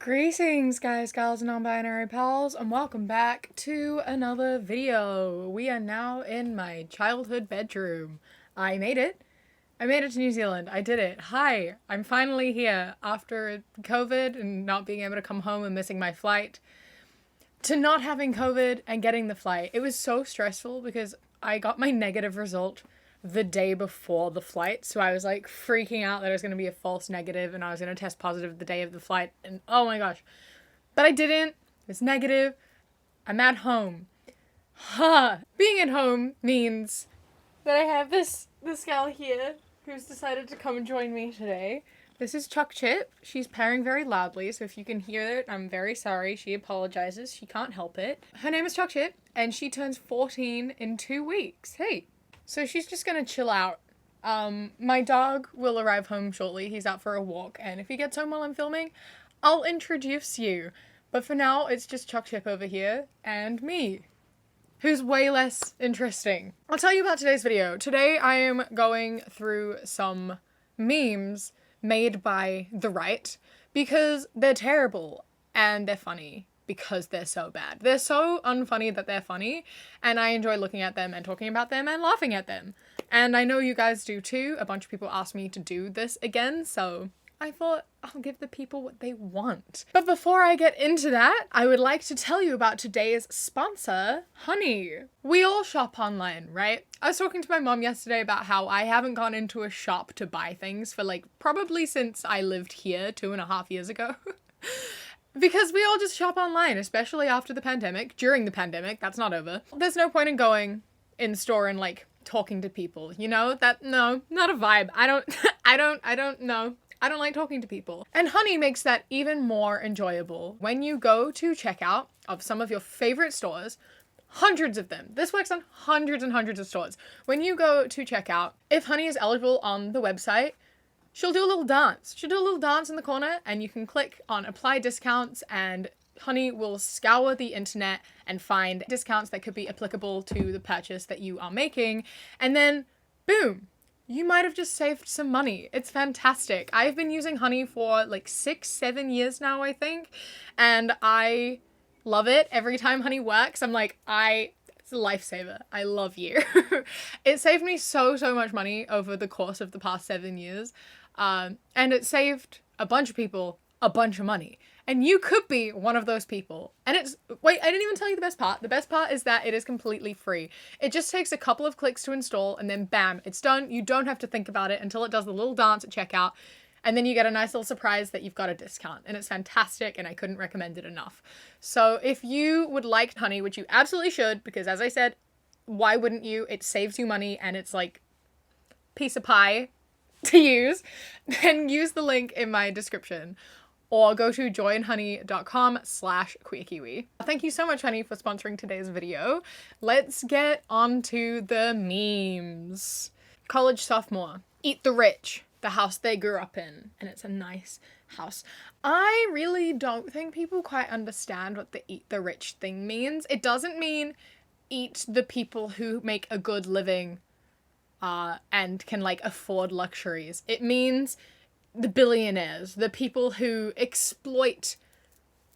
Greetings guys, gals, and non-binary pals, and welcome back to another video. We are now in my childhood bedroom. I made it. I made it to New Zealand. I did it. Hi, I'm finally here after COVID and not being able to come home and missing my flight, to not having COVID and getting the flight. It was so stressful because I got my negative result the day before the flight, so I was like freaking out that it was going to be a false negative and I was going to test positive the day of the flight, and oh my gosh. But I didn't. It's negative. I'm at home. Being at home means that I have this gal here who's decided to come and join me today. This is Chuck Chip. She's purring very loudly, so if you can hear it, I'm very sorry. She apologizes. She can't help it. Her name is Chuck Chip, and she turns 14 in 2 weeks. Hey. So she's just gonna chill out. My dog will arrive home shortly. He's out for a walk, and if he gets home while I'm filming, I'll introduce you. But for now, it's just Chuck Chip over here, and me, who's way less interesting. I'll tell you about today's video. Today I am going through some memes made by the right, because they're terrible, and they're funny. Because they're so bad. They're so unfunny that they're funny, and I enjoy looking at them and talking about them and laughing at them. And I know you guys do too. A bunch of people asked me to do this again, so I thought I'll give the people what they want. But before I get into that, I would like to tell you about today's sponsor, Honey. We all shop online, right? I was talking to my mom yesterday about how I haven't gone into a shop to buy things for probably since I lived here 2.5 years ago. Because we all just shop online, especially after the pandemic. During the pandemic, that's not over. There's no point in going in store and talking to people, you know? No, not a vibe. I don't know. I don't like talking to people. And Honey makes that even more enjoyable. When you go to checkout of some of your favorite stores, hundreds of them. This works on hundreds and hundreds of stores. When you go to checkout, if Honey is eligible on the website, she'll do a little dance. She'll do a little dance in the corner, and you can click on apply discounts, and Honey will scour the internet and find discounts that could be applicable to the purchase that you are making. And then, boom, you might have just saved some money. It's fantastic. I've been using Honey for 6-7 years now, I think. And I love it. Every time Honey works, I'm like, it's a lifesaver. I love you. It saved me so much money over the course of the past 7 years. And it saved a bunch of people a bunch of money. And you could be one of those people. And wait, I didn't even tell you the best part. The best part is that it is completely free. It just takes a couple of clicks to install, and then bam, it's done. You don't have to think about it until it does the little dance at checkout. And then you get a nice little surprise that you've got a discount. And it's fantastic, and I couldn't recommend it enough. So if you would like Honey, which you absolutely should, because as I said, why wouldn't you? It saves you money, and it's piece of pie to use, then use the link in my description or go to joinhoney.com/queerkiwi. Thank you so much, Honey, for sponsoring today's video. Let's get on to the memes. College sophomore, eat the rich, the house they grew up in, and it's a nice house. I really don't think people quite understand what the eat the rich thing means. It doesn't mean eat the people who make a good living and can afford luxuries. It means the billionaires, the people who exploit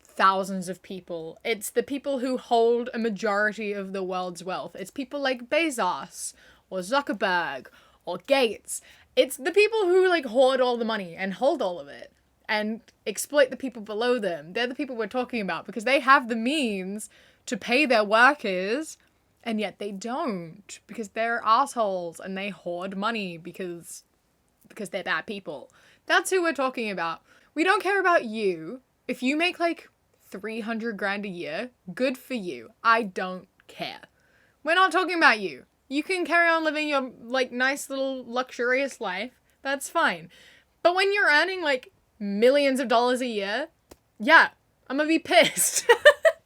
thousands of people. It's the people who hold a majority of the world's wealth. It's people like Bezos or Zuckerberg or Gates. It's the people who hoard all the money and hold all of it and exploit the people below them. They're the people we're talking about because they have the means to pay their workers, and yet they don't, because they're assholes and they hoard money because they're bad people. That's who we're talking about. We don't care about you. If you make 300 grand a year, good for you. I don't care. We're not talking about you. You can carry on living your nice little luxurious life. That's fine. But when you're earning millions of dollars a year, yeah, I'm gonna be pissed.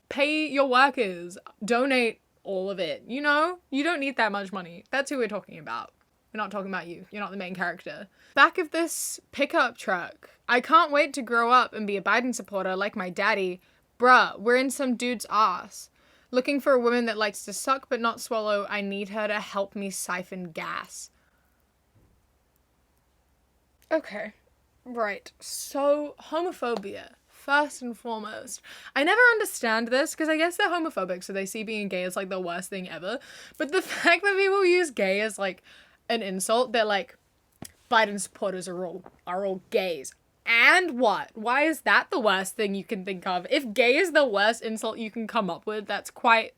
Pay your workers. Donate all of it. You know, you don't need that much money. That's who we're talking about. We're not talking about you. You're not the main character. Back of this pickup truck. I can't wait to grow up and be a Biden supporter like my daddy. Bruh, we're in some dude's ass. Looking for a woman that likes to suck but not swallow. I need her to help me siphon gas. Okay. Right. So, homophobia. first and foremost, I never understand this because I guess they're homophobic, so they see being gay as like the worst thing ever. But the fact that people use gay as like an insult, they're like, Biden supporters are all gays. And what? Why is that the worst thing you can think of? If gay is the worst insult you can come up with, that's quite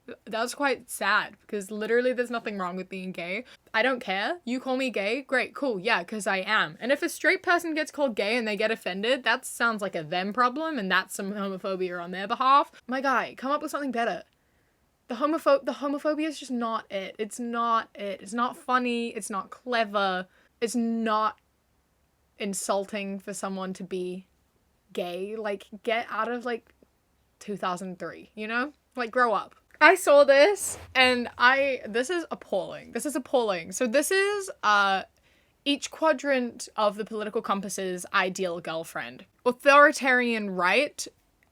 sad, because literally there's nothing wrong with being gay. I don't care. You call me gay? Great, cool, yeah, because I am. And if a straight person gets called gay and they get offended, that sounds like a them problem, and that's some homophobia on their behalf. My guy, come up with something better. The homophobia is just not it. It's not it. It's not funny. It's not clever. It's not insulting for someone to be gay. Like, get out of like 2003, you know? Like, grow up. I saw this and this is appalling. So this is each quadrant of the political compass's ideal girlfriend. Authoritarian right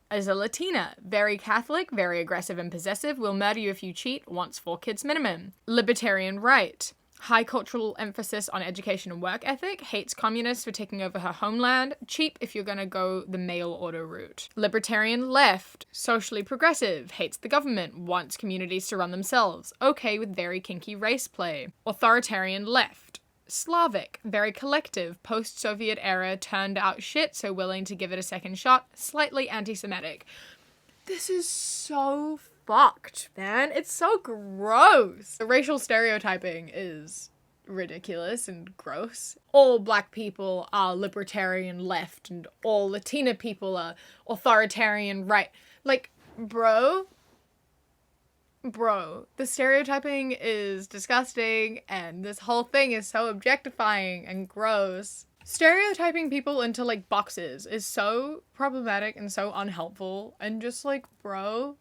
is a Latina, very Catholic, very aggressive and possessive, will murder you if you cheat, wants 4 kids minimum. Libertarian right, high cultural emphasis on education and work ethic, hates communists for taking over her homeland, cheap if you're gonna go the mail order route. Libertarian left, socially progressive, hates the government, wants communities to run themselves, okay with very kinky race play. Authoritarian left, Slavic, very collective, post-Soviet era, turned out shit, so willing to give it a second shot, slightly anti-Semitic. This is so fucked, man. It's so gross. The racial stereotyping is ridiculous and gross. All black people are libertarian left and all Latina people are authoritarian right. Like, bro, the stereotyping is disgusting and this whole thing is so objectifying and gross. Stereotyping people into like boxes is so problematic and so unhelpful, and just like, bro,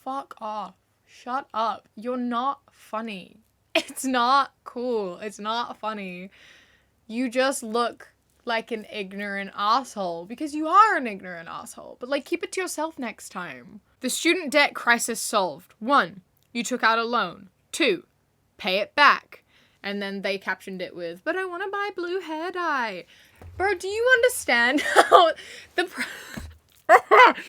fuck off. Shut up. You're not funny. It's not cool. It's not funny. You just look like an ignorant asshole because you are an ignorant asshole. But like, keep it to yourself next time. The student debt crisis solved. 1, you took out a loan. 2, pay it back. And then they captioned it with, but I want to buy blue hair dye. Bro, do you understand how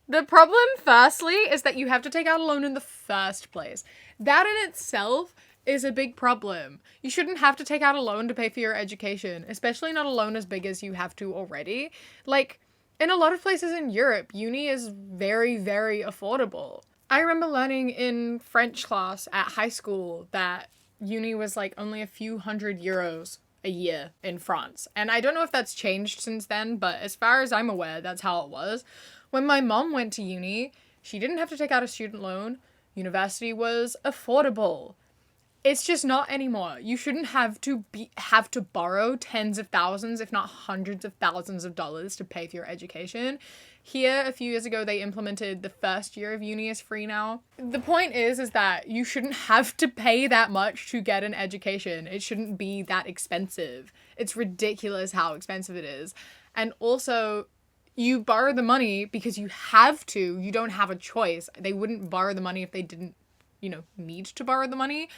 the problem, firstly, is that you have to take out a loan in the first place. That in itself is a big problem. You shouldn't have to take out a loan to pay for your education, especially not a loan as big as you have to already. Like, in a lot of places in Europe, uni is very, very affordable. I remember learning in French class at high school that uni was like only a few €100 a year in France. And I don't know if that's changed since then, but as far as I'm aware, that's how it was. When my mom went to uni, she didn't have to take out a student loan. University was affordable. It's just not anymore. You shouldn't have to borrow tens of thousands, if not hundreds of thousands of dollars to pay for your education. Here, a few years ago, they implemented the first year of uni is free now. The point is that you shouldn't have to pay that much to get an education. It shouldn't be that expensive. It's ridiculous how expensive it is. And also, you borrow the money because you have to. You don't have a choice. They wouldn't borrow the money if they didn't, need to borrow the money.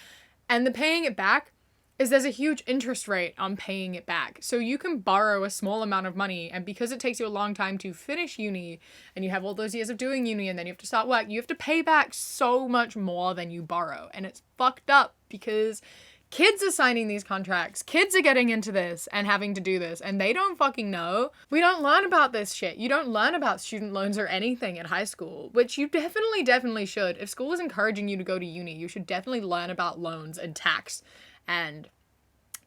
And the paying it back is there's a huge interest rate on paying it back. So you can borrow a small amount of money, and because it takes you a long time to finish uni, and you have all those years of doing uni, and then you have to start work, you have to pay back so much more than you borrow. And it's fucked up because kids are signing these contracts. Kids are getting into this and having to do this, and they don't fucking know. We don't learn about this shit. You don't learn about student loans or anything at high school, which you definitely should. If school is encouraging you to go to uni, you should definitely learn about loans and tax and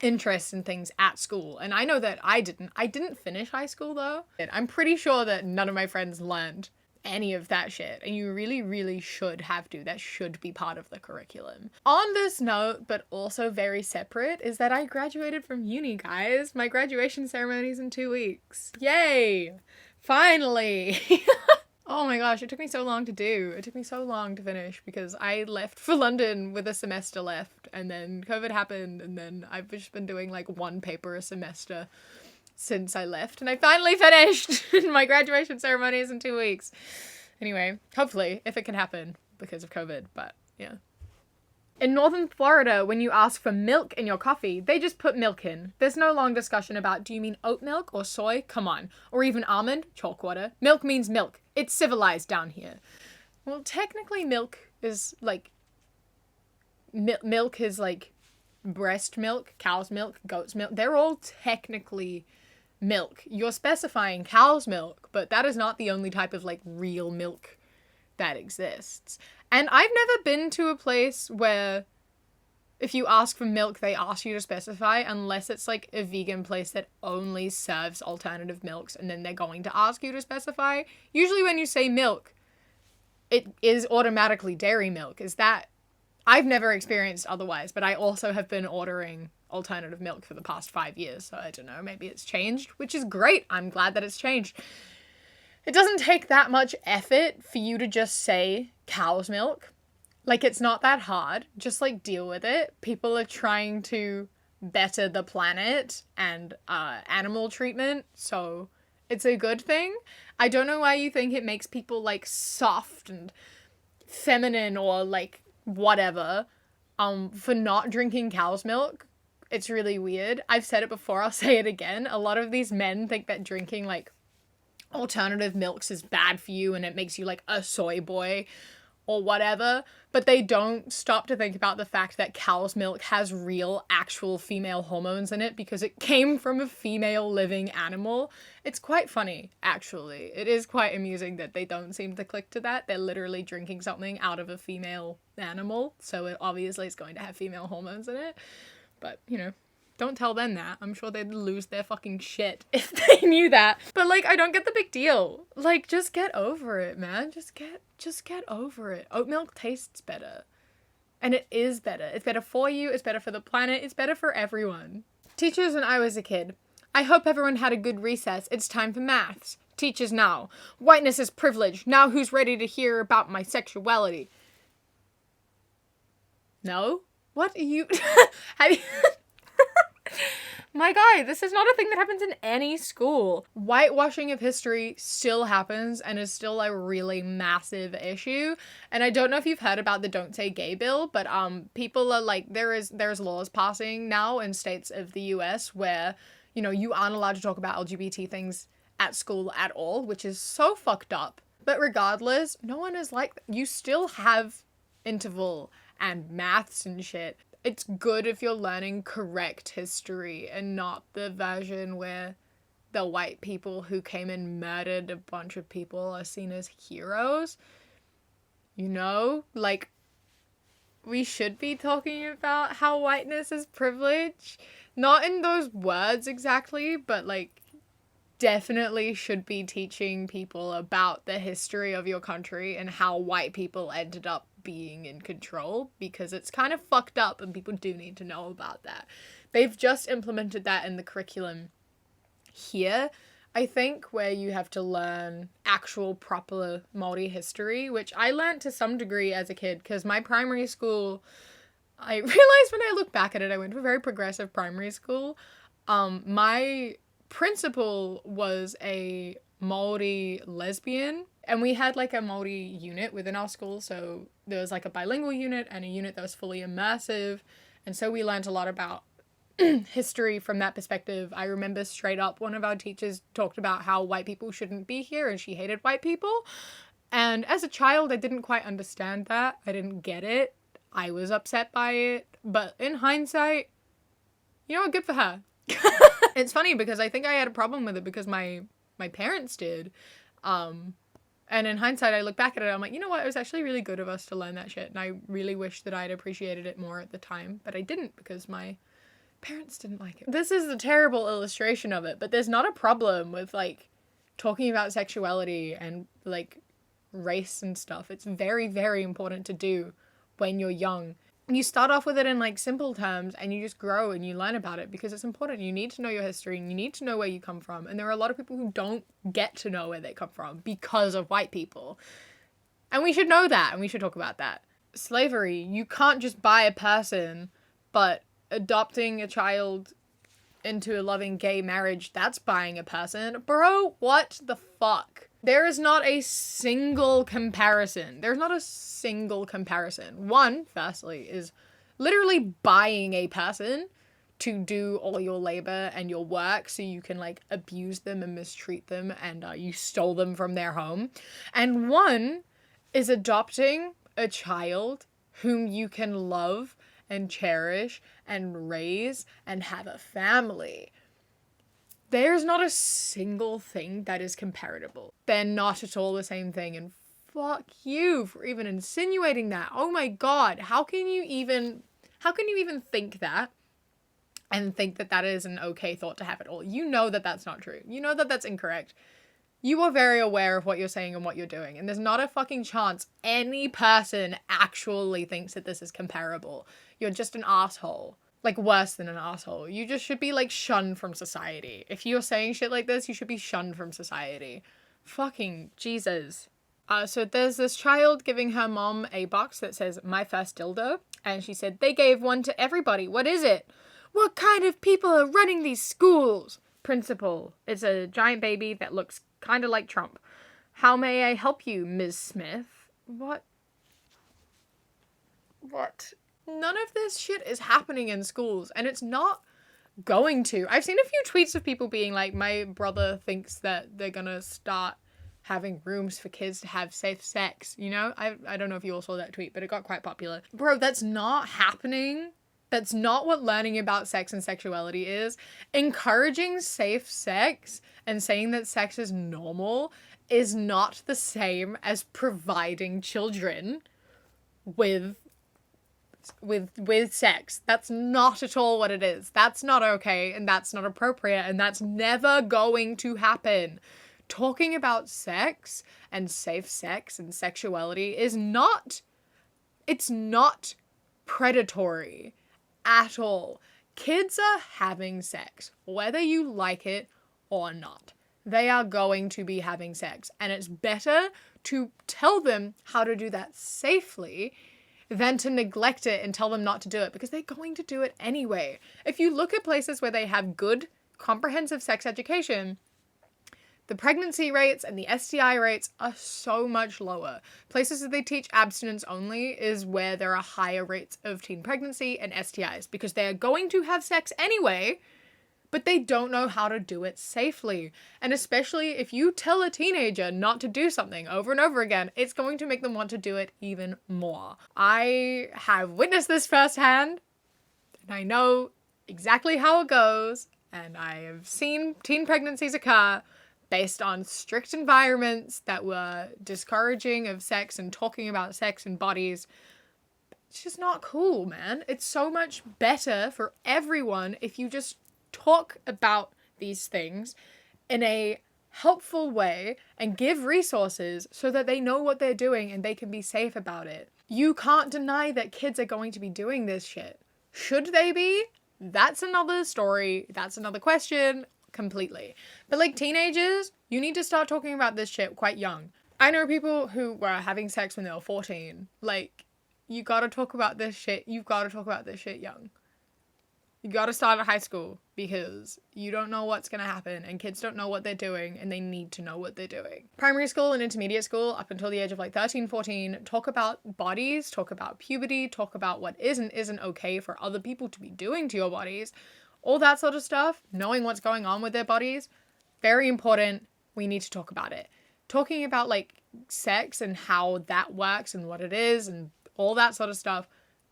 interest and things at school. And I know that I didn't finish high school though. I'm pretty sure that none of my friends learned any of that shit, and you really should have to. That should be part of the curriculum. On this note, but also very separate, is that I graduated from uni, guys. My graduation ceremony's in 2 weeks. Yay! Finally! Oh my gosh, it took me so long to do. It took me so long to finish because I left for London with a semester left, and then COVID happened, and then I've just been doing like 1 paper a semester since I left, and I finally finished. My graduation ceremony is in 2 weeks. Anyway, hopefully, if it can happen because of COVID, but yeah. In northern Florida, when you ask for milk in your coffee, they just put milk in. There's no long discussion about, do you mean oat milk or soy? Come on. Or even almond, chalk water. Milk means milk. It's civilized down here. Well, technically milk is like, milk is like breast milk, cow's milk, goat's milk. They're all technically milk. You're specifying cow's milk, but that is not the only type of like real milk that exists. And I've never been to a place where if you ask for milk, they ask you to specify, unless it's like a vegan place that only serves alternative milks, and then they're going to ask you to specify. Usually when you say milk, it is automatically dairy milk. Is that... I've never experienced otherwise, but I also have been ordering alternative milk for the past 5 years, so I don't know, maybe it's changed, which is great. I'm glad that it's changed. It doesn't take that much effort for you to just say cow's milk. Like, it's not that hard. Just, like, deal with it. People are trying to better the planet and animal treatment, so it's a good thing. I don't know why you think it makes people, like, soft and feminine or, like, whatever, for not drinking cow's milk. It's really weird. I've said it before, I'll say it again. A lot of these men think that drinking, like, alternative milks is bad for you and it makes you, like, a soy boy or whatever, but they don't stop to think about the fact that cow's milk has real, actual female hormones in it because it came from a female living animal. It's quite funny, actually. It is quite amusing that they don't seem to click to that. They're literally drinking something out of a female animal, so it obviously is going to have female hormones in it. But, you know, don't tell them that. I'm sure they'd lose their fucking shit if they knew that. But, like, I don't get the big deal. Like, just get over it, man. Just get over it. Oat milk tastes better. And it is better. It's better for you. It's better for the planet. It's better for everyone. Teachers when I was a kid. I hope everyone had a good recess. It's time for maths. Teachers now. Whiteness is privilege. Now who's ready to hear about my sexuality? No? What are you... Have you... My guy, this is not a thing that happens in any school. Whitewashing of history still happens and is still a really massive issue. And I don't know if you've heard about the Don't Say Gay bill, but people are like, there's laws passing now in states of the US where, you know, you aren't allowed to talk about LGBT things at school at all, which is so fucked up. But regardless, no one is like, you still have interval and maths and shit. It's good if you're learning correct history and not the version where the white people who came and murdered a bunch of people are seen as heroes. You know? Like, we should be talking about how whiteness is privilege. Not in those words exactly, but, like, definitely should be teaching people about the history of your country and how white people ended up being in control, because it's kind of fucked up and people do need to know about that. They've just implemented that in the curriculum here, I think, where you have to learn actual proper Māori history, which I learned to some degree as a kid, because my primary school, I realized when I look back at it, I went to a very progressive primary school. My principal was a Māori lesbian, and we had like a Māori unit within our school, so there was like a bilingual unit and a unit that was fully immersive, and so we learned a lot about history from that perspective. I remember straight up one of our teachers talked about how white people shouldn't be here and she hated white people, and as a child I didn't quite understand that. I didn't get it. I was upset by it, but in hindsight, you know what, good for her. It's funny because I think I had a problem with it because my parents did. And in hindsight, I look back at it, I'm like, you know what, it was actually really good of us to learn that shit, and I really wish that I'd appreciated it more at the time, but I didn't because my parents didn't like it. This is a terrible illustration of it, but there's not a problem with, like, talking about sexuality and, like, race and stuff. It's very, very important to do when you're young. You start off with it in, like, simple terms, and you just grow and you learn about it because it's important. You need to know your history and you need to know where you come from. And there are a lot of people who don't get to know where they come from because of white people. And we should know that, and we should talk about that. Slavery, you can't just buy a person, but adopting a child into a loving gay marriage, that's buying a person. Bro, what the fuck? There is not a single comparison. There's not a single comparison. One, firstly, is literally buying a person to do all your labor and your work so you can like abuse them and mistreat them, and you stole them from their home. And one is adopting a child whom you can love and cherish and raise and have a family. There's not a single thing that is comparable. They're not at all the same thing, and fuck you for even insinuating that. Oh my god, how can you even think that and think that that is an okay thought to have at all? You know that that's not true. You know that that's incorrect. You are very aware of what you're saying and what you're doing, and there's not a fucking chance any person actually thinks that this is comparable. You're just an asshole. Like, worse than an asshole. You just should be, like, shunned from society. If you're saying shit like this, you should be shunned from society. Fucking Jesus. So there's this child giving her mom a box that says, "My first dildo." And she said, "They gave one to everybody. What is it?" "What kind of people are running these schools?" "Principal. It's a giant baby that looks kind of like Trump." "How may I help you, Ms. Smith?" What? None of this shit is happening in schools, and it's not going to. I've seen a few tweets of people being like, "My brother thinks that they're gonna start having rooms for kids to have safe sex," you know? I don't know if you all saw that tweet, but it got quite popular. Bro, that's not happening. That's not what learning about sex and sexuality is. Encouraging safe sex and saying that sex is normal is not the same as providing children with sex. That's not at all what it is. That's not okay, and that's not appropriate, and that's never going to happen. Talking about sex and safe sex and sexuality is not, it's not predatory at all. Kids are having sex, whether you like it or not. They are going to be having sex, and it's better to tell them how to do that safely than to neglect it and tell them not to do it, because they're going to do it anyway. If you look at places where they have good, comprehensive sex education, the pregnancy rates and the STI rates are so much lower. Places that they teach abstinence only is where there are higher rates of teen pregnancy and STIs, because they are going to have sex anyway, but they don't know how to do it safely. And especially if you tell a teenager not to do something over and over again, it's going to make them want to do it even more. I have witnessed this firsthand, and I know exactly how it goes, and I have seen teen pregnancies occur based on strict environments that were discouraging of sex and talking about sex and bodies. It's just not cool, man. It's so much better for everyone if you just talk about these things in a helpful way and give resources so that they know what they're doing and they can be safe about it. You can't deny that kids are going to be doing this shit. Should they be? That's another story. That's another question completely. But like teenagers, you need to start talking about this shit quite young. I know people who were having sex when they were 14. Like, you gotta talk about this shit. You've gotta talk about this shit young. You gotta start at high school, because you don't know what's gonna happen, and kids don't know what they're doing, and they need to know what they're doing. Primary school and intermediate school, up until the age of like 13, 14, talk about bodies, talk about puberty, talk about what is and isn't okay for other people to be doing to your bodies. All that sort of stuff, knowing what's going on with their bodies, very important. We need to talk about it. Talking about like sex and how that works and what it is and all that sort of stuff,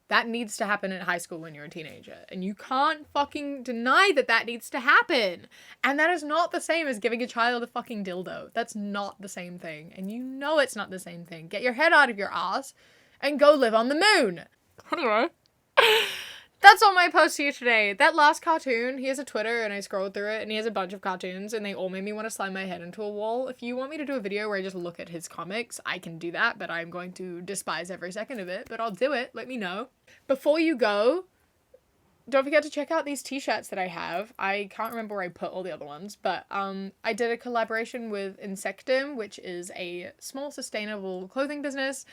that needs to happen in high school when you're a teenager. And you can't fucking deny that that needs to happen. And that is not the same as giving a child a fucking dildo. That's not the same thing. And you know it's not the same thing. Get your head out of your ass and go live on the moon. Anyway. That's all my post to you today. That last cartoon, he has a Twitter and I scrolled through it and he has a bunch of cartoons and they all made me want to slam my head into a wall. If you want me to do a video where I just look at his comics, I can do that, but I'm going to despise every second of it, but I'll do it. Let me know. Before you go, don't forget to check out these t-shirts that I have. I can't remember where I put all the other ones, but I did a collaboration with Insectum, which is a small sustainable clothing business,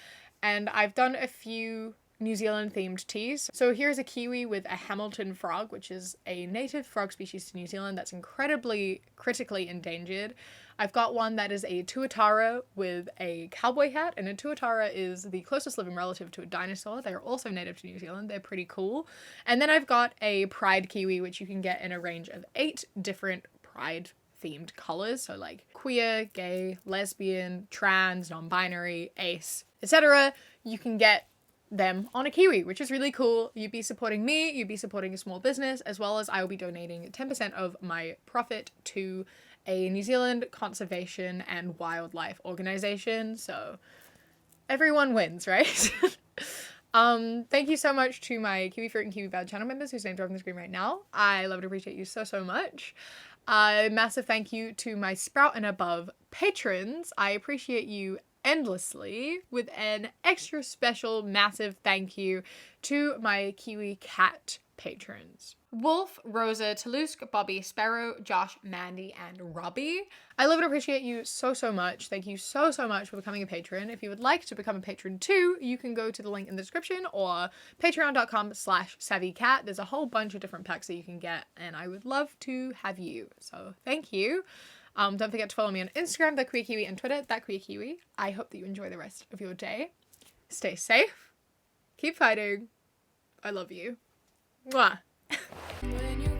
and I've done a few New Zealand themed teas. So here's a kiwi with a Hamilton frog, which is a native frog species to New Zealand that's incredibly critically endangered. I've got one that is a tuatara with a cowboy hat, and a tuatara is the closest living relative to a dinosaur. They're also native to New Zealand. They're pretty cool. And then I've got a pride kiwi, which you can get in a range of 8 different pride themed colors. So like queer, gay, lesbian, trans, non-binary, ace, etc. You can get them on a kiwi, which is really cool. You'd be supporting me, you'd be supporting a small business, as well as I will be donating 10% of my profit to a New Zealand conservation and wildlife organization. So everyone wins, right? Thank you so much to my Kiwi Fruit and Kiwi Bad channel members whose names are on the screen right now. I love and appreciate you so, so much. Massive thank you to my Sprout and above patrons. I appreciate you endlessly, with an extra special massive thank you to my Kiwi Cat patrons. Wolf, Rosa, Toulouse, Bobby, Sparrow, Josh, Mandy, and Robbie. I love and appreciate you so, so much. Thank you so, so much for becoming a patron. If you would like to become a patron too, you can go to the link in the description or patreon.com/savvycat. There's a whole bunch of different packs that you can get, and I would love to have you. So thank you. Don't forget to follow me on Instagram, The Queer Kiwi, and Twitter, That Queer Kiwi. I hope that you enjoy the rest of your day. Stay safe. Keep fighting. I love you. Mwah. When you